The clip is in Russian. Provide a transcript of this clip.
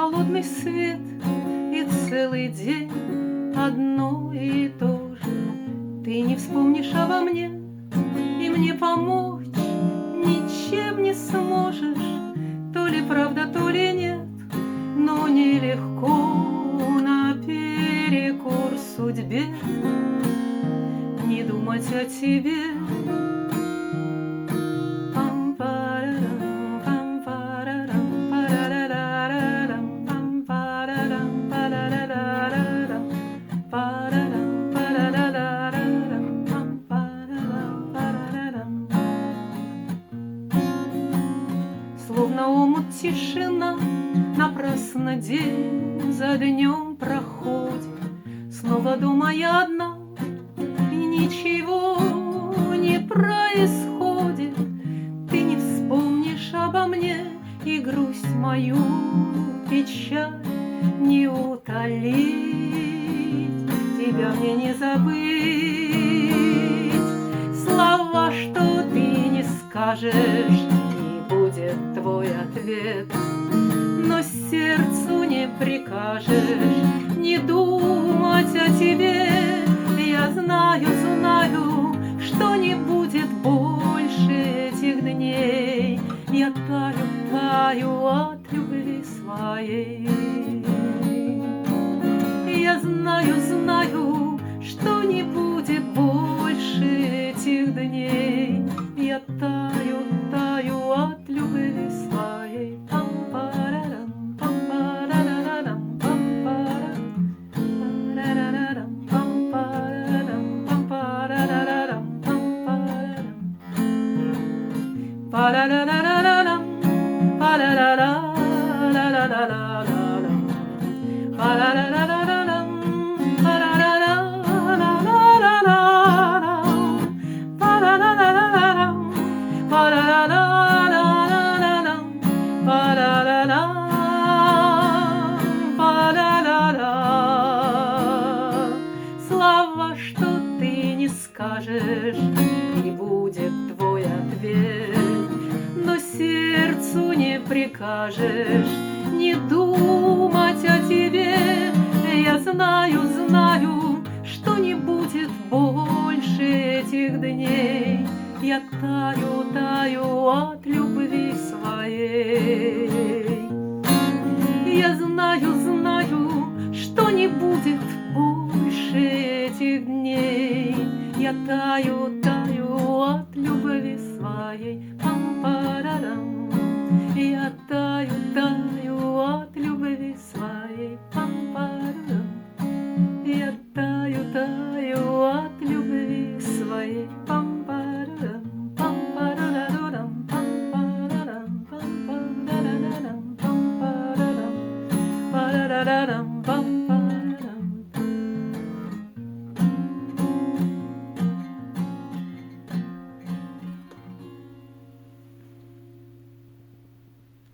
холодный свет, и целый день одно и то же. Ты не вспомнишь обо мне, и мне помочь ничем не сможешь. То ли правда, то ли нет, но нелегко наперекор судьбе не думать о тебе. Словно омут тишина, напрасно день за днем проходит. Снова дома я одна, и ничего не происходит. Ты не вспомнишь обо мне, и грусть мою, печаль не утолить. Тебя мне не забыть. Слова, что ты не скажешь, будет твой ответ, но сердцу не прикажешь не думать о тебе. Я знаю, знаю, что не будет больше этих дней. Я таю, таю от любви своей. Я знаю, знаю, что не будет больше этих дней. Я таю, таю от любви своей. Пам-парарам, пам-парарарам, пам-парам, парарарам, пам-парарам, пам-парарарам, пам-парарам, парарарарам, парарарарарарарарарам, парарарарарам. Слова, что ты не скажешь, и будет твой ответ, но сердцу не прикажешь не думать о тебе. Я знаю, знаю, что не будет больше этих дней. Я таю, таю от любви своей. Я знаю, знаю, что не будет больше этих дней. Я таю, таю от любви своей. Пам-парарам. Я таю, таю от любви своей. Пам-парарам. Я таю, таю от любви своей. Пам-парарам, пам-парарарам, пам-парарам, пам-парарарам, пам-парарам, парарарарам, пам.